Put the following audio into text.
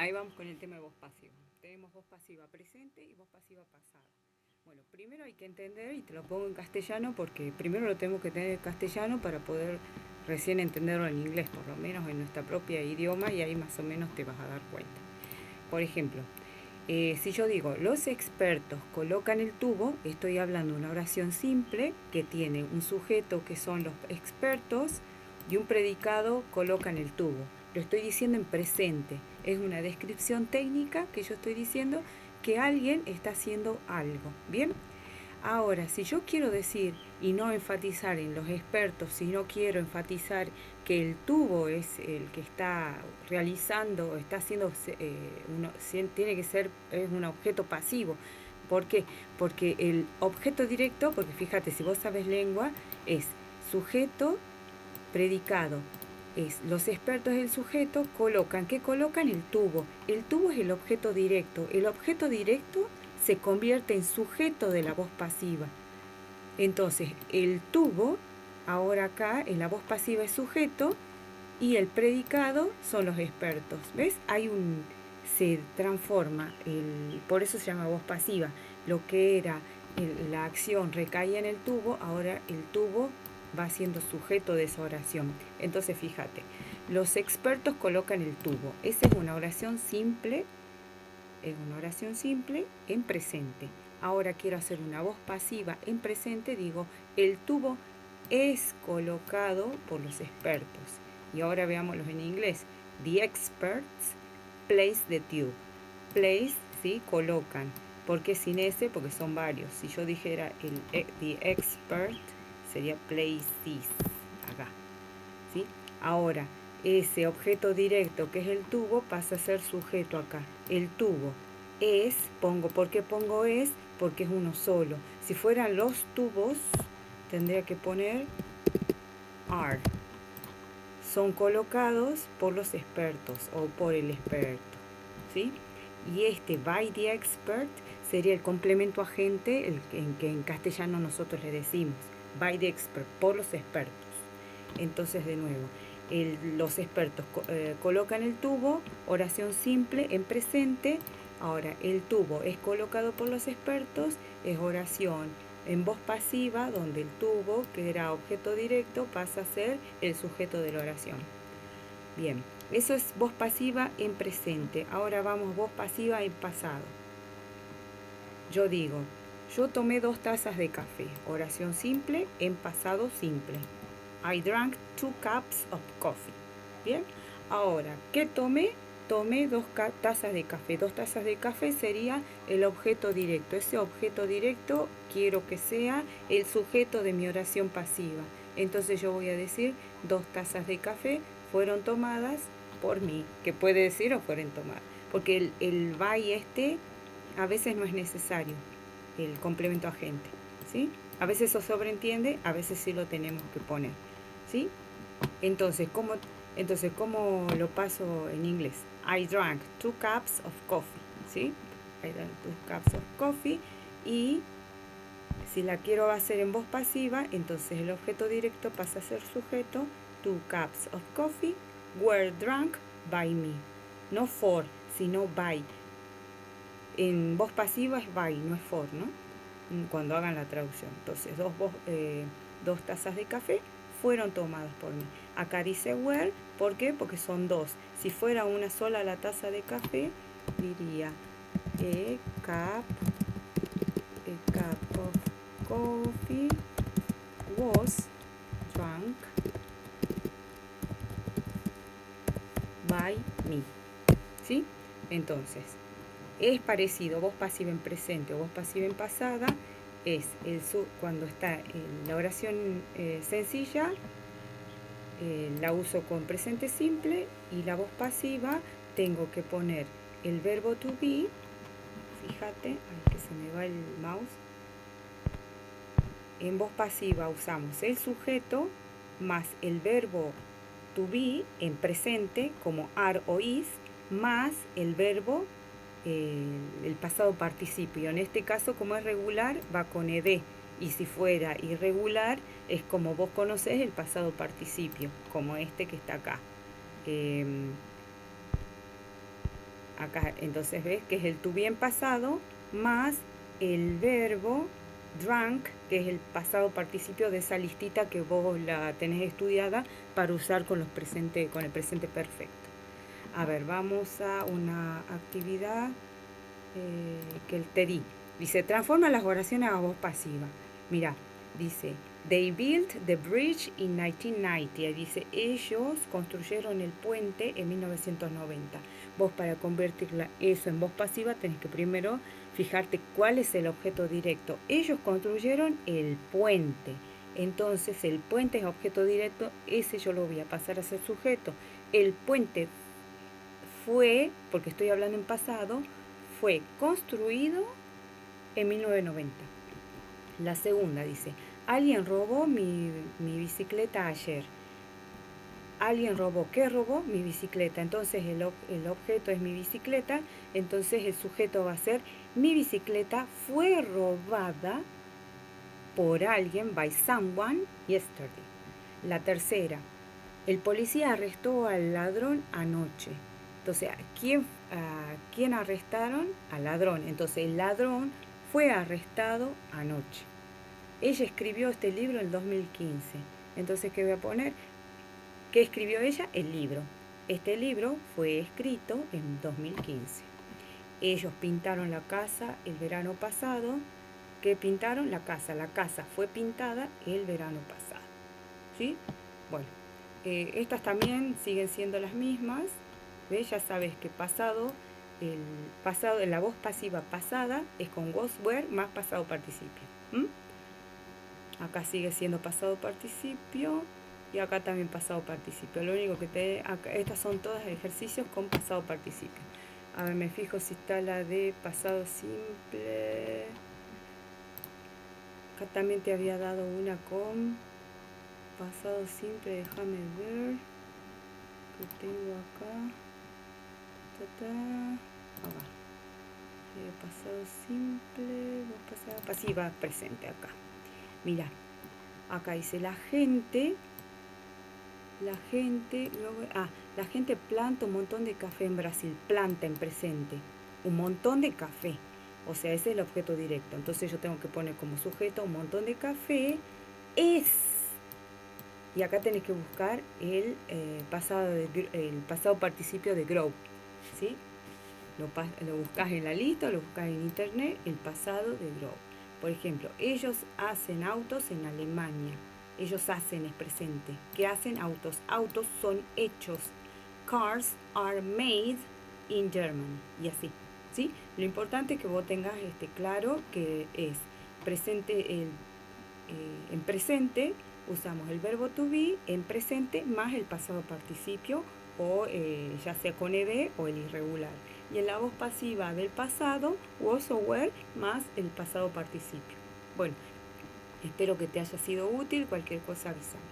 ahí vamos con el tema de voz pasiva. Tenemos voz pasiva presente y voz pasiva pasada. Bueno, primero hay que entender, y te lo pongo en castellano, porque primero lo tenemos que tener en castellano para poder recién entenderlo en inglés, por lo menos en nuestra propia idioma, y ahí más o menos te vas a dar cuenta. Por ejemplo, si yo digo, los expertos colocan el tubo, estoy hablando de una oración simple que tiene un sujeto que son los expertos y un predicado colocan el tubo. Lo estoy diciendo en presente. Es una descripción técnica que yo estoy diciendo que alguien está haciendo algo. ¿Bien? Ahora, si yo quiero decir y no enfatizar en los expertos, si no quiero enfatizar que el tubo es el que está realizando, está haciendo, tiene que ser es un objeto pasivo. ¿Por qué? Porque el objeto directo, porque fíjate, si vos sabes lengua, es sujeto, predicado. Los expertos del sujeto colocan, ¿qué colocan? El tubo. El tubo es el objeto directo. El objeto directo se convierte en sujeto de la voz pasiva. Entonces, el tubo, ahora acá, en la voz pasiva es sujeto y el predicado son los expertos. ¿Ves? Se transforma, por eso se llama voz pasiva. Lo que era la acción recaía en el tubo, ahora el tubo va siendo sujeto de esa oración. Entonces, fíjate, los expertos colocan el tubo. Esa es una oración simple. Es una oración simple en presente. Ahora quiero hacer una voz pasiva en presente, digo, el tubo es colocado por los expertos. Y ahora veámoslos en inglés. The experts place the tube. Place, ¿sí? Colocan. ¿Por qué sin ese? Porque son varios. Si yo dijera the expert, sería places, acá. ¿Sí? Ahora, ese objeto directo que es el tubo pasa a ser sujeto acá. El tubo es, ¿por qué pongo es? Porque es uno solo. Si fueran los tubos, tendría que poner are. Son colocados por los expertos o por el experto. ¿Sí? Y by the expert sería el complemento agente, que en castellano nosotros le decimos. By the expert, por los expertos. Entonces, de nuevo, los expertos colocan el tubo, oración simple en presente. Ahora, el tubo es colocado por los expertos, es oración en voz pasiva, donde el tubo, que era objeto directo, pasa a ser el sujeto de la oración. Bien, eso es voz pasiva en presente. Ahora vamos voz pasiva en pasado. Yo digo, yo tomé 2 tazas de café. Oración simple en pasado simple. I drank 2 cups of coffee. Bien, ahora, ¿qué tomé? Tomé 2 tazas de café. 2 tazas de café sería el objeto directo. Ese objeto directo quiero que sea el sujeto de mi oración pasiva. Entonces yo voy a decir 2 tazas de café fueron tomadas por mí. Que puede decir o fueron tomadas. Porque el by a veces no es necesario, el complemento agente. ¿Sí? A veces se sobreentiende, a veces sí lo tenemos que poner. ¿Sí? Entonces, ¿cómo lo paso en inglés? I drank 2 cups of coffee. ¿Sí? I drank 2 cups of coffee. Y si la quiero hacer en voz pasiva, entonces el objeto directo pasa a ser sujeto. 2 cups of coffee were drunk by me. No for, sino by. En voz pasiva es by, no es for, ¿no? Cuando hagan la traducción. Entonces, 2 tazas de café fueron tomadas por mí. Acá dice were, ¿por qué? Porque son 2. Si fuera una sola la taza de café, diría a cup of coffee was drunk by me. ¿Sí? Entonces, es parecido, voz pasiva en presente o voz pasiva en pasada, es cuando está en la oración sencilla, la uso con presente simple, y la voz pasiva tengo que poner el verbo to be, fíjate, ay, que se me va el mouse. En voz pasiva usamos el sujeto más el verbo to be en presente como are o is, más el verbo el pasado participio. En este caso, como es regular, va con ed. Y si fuera irregular, es como vos conocés el pasado participio, como este que está acá. Acá entonces ves que es el to be en pasado más el verbo drunk, que es el pasado participio de esa listita que vos la tenés estudiada para usar con el presente perfecto. A ver, vamos a una actividad que te di. Dice, transforma las oraciones a voz pasiva. Mira, dice, they built the bridge in 1990. Y dice, ellos construyeron el puente en 1990. Vos para convertirla eso en voz pasiva tenés que primero fijarte cuál es el objeto directo. Ellos construyeron el puente. Entonces el puente es objeto directo, ese yo lo voy a pasar a ser sujeto. El puente fue, porque estoy hablando en pasado, fue construido en 1990. La segunda dice, alguien robó mi bicicleta ayer. Alguien robó, ¿qué robó? Mi bicicleta. Entonces el objeto es mi bicicleta, entonces el sujeto va a ser, mi bicicleta fue robada por alguien, by someone, yesterday. La tercera, el policía arrestó al ladrón anoche. Entonces, ¿a quién arrestaron? Al ladrón. Entonces, el ladrón fue arrestado anoche. Ella escribió este libro en el 2015. Entonces, ¿qué voy a poner? ¿Qué escribió ella? El libro. Este libro fue escrito en 2015. Ellos pintaron la casa el verano pasado. ¿Qué pintaron? La casa. La casa fue pintada el verano pasado. ¿Sí? Bueno, estas también siguen siendo las mismas. ¿Ves? Ya sabes que la voz pasiva pasada es con was, were más pasado participio. Acá sigue siendo pasado participio y acá también pasado participio. Lo único que estas son todas ejercicios con pasado participio. A ver, me fijo si está la de pasado simple. Acá también te había dado una con pasado simple, déjame ver que tengo acá. Acá. Pasado simple, pasado pasiva presente acá. Mira, acá dice la gente planta un montón de café en Brasil, planta en presente, un montón de café, o sea, ese es el objeto directo, entonces yo tengo que poner como sujeto un montón de café, y acá tenés que buscar el pasado participio de grow, ¿sí? Lo buscas en la lista, lo buscas en internet, el pasado de grow. Por ejemplo, ellos hacen autos en Alemania. Ellos hacen es presente. ¿Qué hacen? Autos. Autos son hechos. Cars are made in Germany. Y así. ¿Sí? Lo importante es que vos tengas claro que es presente. En presente usamos el verbo to be en presente más el pasado participio o ya sea con ed o el irregular. Y en la voz pasiva del pasado, was o were más el pasado participio. Bueno, espero que te haya sido útil. Cualquier cosa avísame.